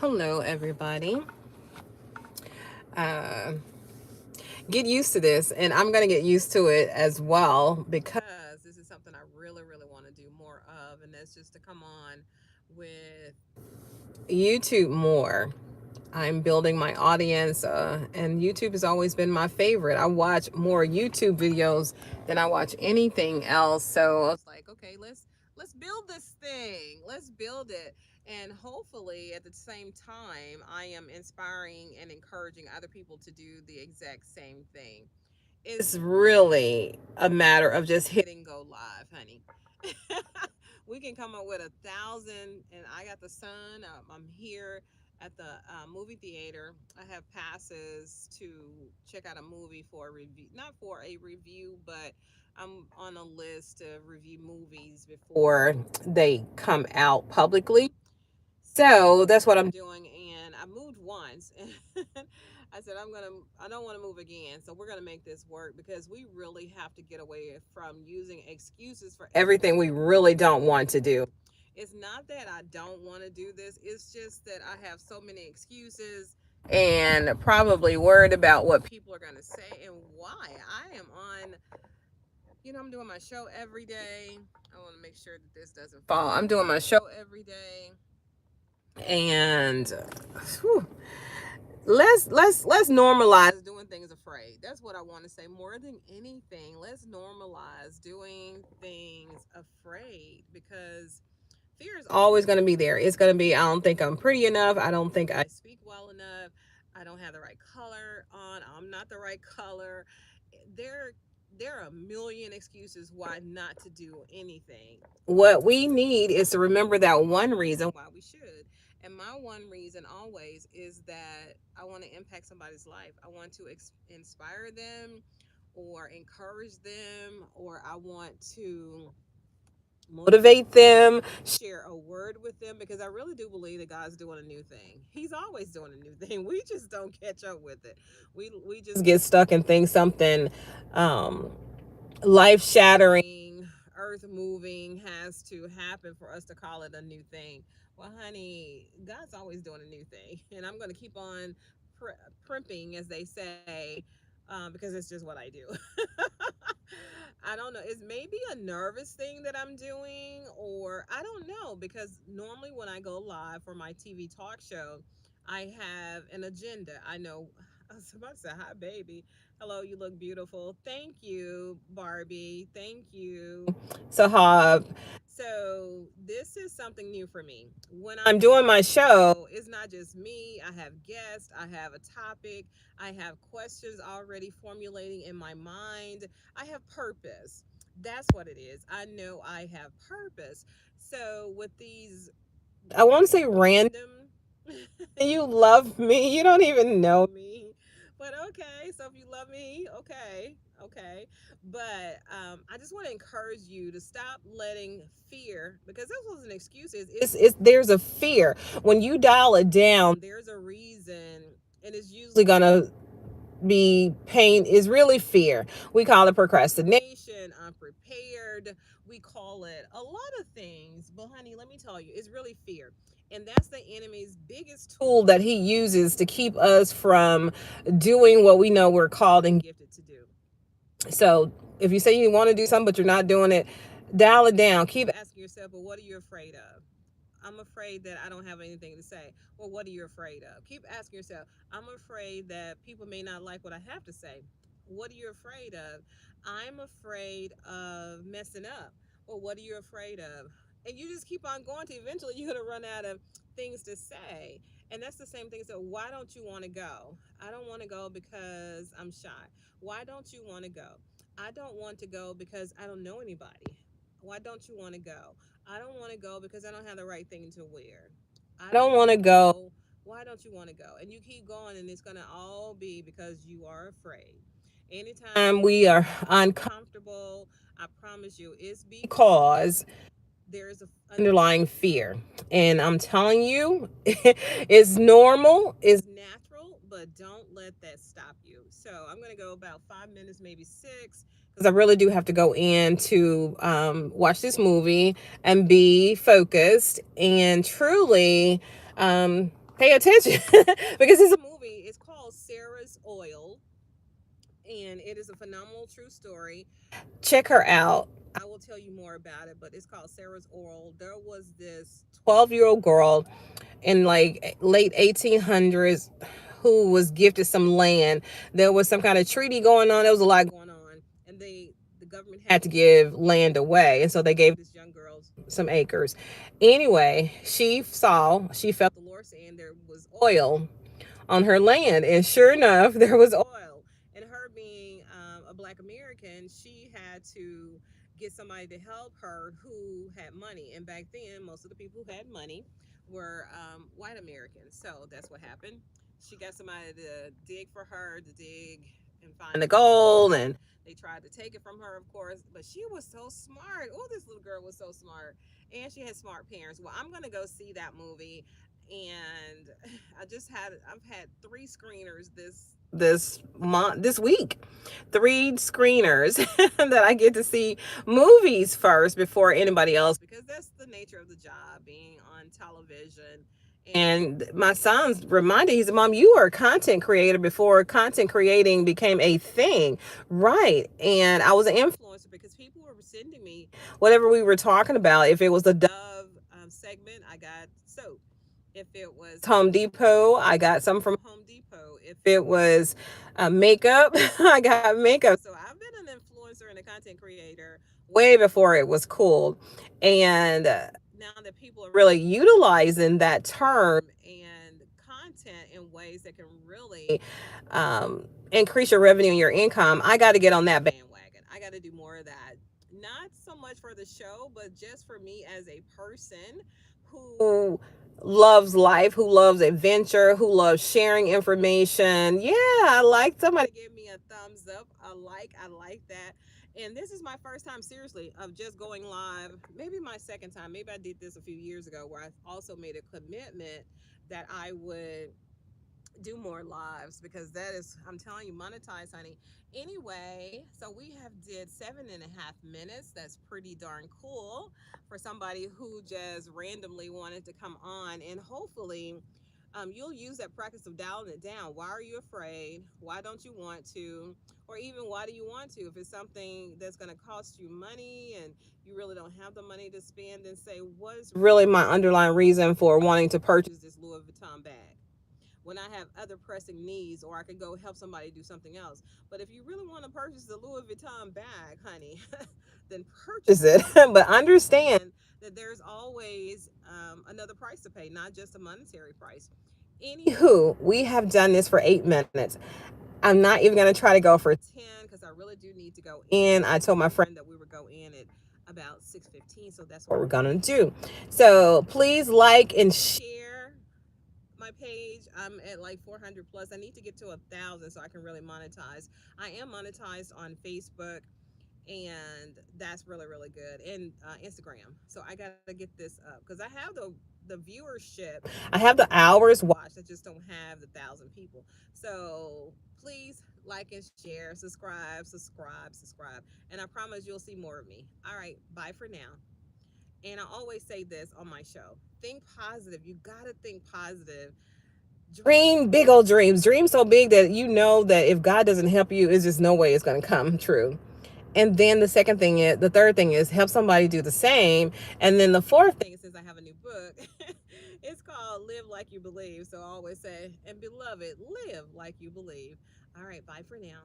Hello, everybody. Uh, get used to this, and I'm going to get used to it as well because this is something I really, really want to do more of, and that's just to come on with YouTube more. I'm building my audience, and YouTube has always been my favorite. I watch more YouTube videos than I watch anything else. So I was like, okay, let's build this thing. Let's build it, and hopefully, at the same time, I am inspiring and encouraging other people to do the exact same thing. It's really a matter of just hitting go live, honey. We can come up with 1,000, and I got the sun. I'm here at the movie theater. I have passes to check out a movie for a review, not for a review, but I'm on a list to review movies before they come out publicly. So that's what I'm doing, and I moved once, and I said I don't want to move again. So we're gonna make this work because we really have to get away from using excuses for everything we really don't want to do. It's not that I don't want to do this; it's just that I have so many excuses and probably worried about what people are gonna say and why. I am on. I'm doing my show every day. I want to make sure that this doesn't fall. I'm doing my show every day and whew, let's normalize doing things afraid. That's what I want to say more than anything. Let's normalize doing things afraid because fear is always going to be there. It's going to be, I don't think I'm pretty enough, I don't think I speak well enough, I don't have the right color on, I'm not the right color. There are a million excuses why not to do anything. What we need is to remember that one reason why we should. And my one reason always is that I want to impact somebody's life. I want to inspire them or encourage them, or I want to motivate them, share a word with them, because I really do believe that God's doing a new thing. He's always doing a new thing. We just don't catch up with it. We just get stuck and think something um life shattering, earth moving has to happen for us to call it a new thing. Well, honey, God's always doing a new thing, and I'm going to keep on primping, as they say, because it's just what I do. I don't know. It's maybe a nervous thing that I'm doing, or I don't know, because normally when I go live for my TV talk show, I have an agenda. I know. I was about to say, hi, baby. Hello, you look beautiful. Thank you, Barbie. Thank you, Sahab. So, this is something new for me. When I'm doing my show, it's not just me. I have guests, I have a topic, I have questions already formulating in my mind. I have purpose. That's what it is. I know I have purpose. So, with these, I want to say random, you love me, you don't even know me. But okay, so if you love me, okay, okay. But I just want to encourage you to stop letting fear, because this was an excuse. It's there's a fear when you dial it down. There's a reason, and it's usually gonna be pain. Is really fear. We call it procrastination, unprepared. We call it a lot of things. But honey, let me tell you, it's really fear. And that's the enemy's biggest tool that he uses to keep us from doing what we know we're called and gifted to do. So if you say you want to do something but you're not doing it, dial it down. Keep asking yourself, but what are you afraid of? I'm afraid that I don't have anything to say. Well, what are you afraid of? Keep asking yourself, I'm afraid that people may not like what I have to say. What are you afraid of? I'm afraid of messing up. Well, what are you afraid of? And you just keep on going to eventually you're going to run out of things to say. And that's the same thing. So, why don't you want to go? I don't want to go because I'm shy. Why don't you want to go? I don't want to go because I don't know anybody. Why don't you want to go? I don't want to go because I don't have the right thing to wear. I don't want to go. Why don't you want to go? And you keep going, and it's going to all be because you are afraid. Anytime we are uncomfortable, I promise you, it's because there's an underlying fear. And I'm telling you, it's normal, it's natural, but don't let that stop you. So I'm going to go about 5 minutes, maybe six, because I really do have to go in to watch this movie and be focused and truly Pay attention because it's a movie. It's called Sarah's Oil, and it is a phenomenal true story. Check her out. I will tell you more about it, but it's called Sarah's Oil. There was this 12-year-old girl in like late 1800s who was gifted some land. There was some kind of treaty going on. There was a lot going on, and the government had to give land away, and so they gave this young girl some acres. Anyway, she felt the Lord saying there was oil on her land, and sure enough, there was oil. And her being a Black American, she had to get somebody to help her who had money. And back then, most of the people who had money were white Americans. So that's what happened. She got somebody to dig for her, to dig and find the gold, and they tried to take it from her, of course. But she was so smart. Oh, this little girl was so smart, and she had smart parents. Well, I'm gonna go see that movie, and I've had three screeners this week, three screeners that I get to see movies first before anybody else, because that's the nature of the job, being on television. And my son's reminded, he said, Mom, you were a content creator before content creating became a thing. Right. And I was an influencer because people were sending me whatever we were talking about. If it was the Dove segment, I got soap. If it was Home Depot, I got some from Home Depot. If it was makeup, I got makeup. So I've been an influencer and a content creator way before it was cool. And now that people are really utilizing that term and content in ways that can really increase your revenue and your income, I got to get on that bandwagon. I got to do more of that. Not so much for the show, but just for me as a person who loves life, who loves adventure, who loves sharing information. Yeah, I like somebody give me a thumbs up. I like that. And this is my first time, seriously, of just going live. Maybe my second time. Maybe I did this a few years ago, where I also made a commitment that I would do more lives, because that is, I'm telling you, monetize, honey. Anyway, so we have did 7.5 minutes. That's pretty darn cool for somebody who just randomly wanted to come on. And hopefully you'll use that practice of dialing it down. Why are you afraid? Why don't you want to? Or even, why do you want to? If it's something that's going to cost you money and you really don't have the money to spend, then say, what's really my underlying reason for wanting to purchase this Louis Vuitton bag, when I have other pressing needs, or I could go help somebody do something else. But if you really want to purchase the Louis Vuitton bag, honey, then purchase it. But understand that there's always another price to pay, not just a monetary price. Anywho, we have done this for 8 minutes. I'm not even going to try to go for 10, because I really do need to go in. I told my friend that we would go in at about 6:15, so that's what we're going to do. So please like and share my page. I'm at like 400 plus. I need to get to 1,000 so I can really monetize. I am monetized on Facebook, and that's really, really good, and Instagram. So I gotta get this up, because I have the viewership, I have the hours watched, I just don't have the 1,000 people. So please like and share, subscribe, and I promise you'll see more of me. All right, bye for now. And I always say this on my show: think positive. You gotta think positive. Dream big old dreams. Dream so big that you know that if God doesn't help you, it's just no way it's going to come true. And then the third thing is, help somebody do the same. And then the fourth thing, since I have a new book, it's called Live Like You Believe. So I always say, and beloved, live like you believe. All right, bye for now.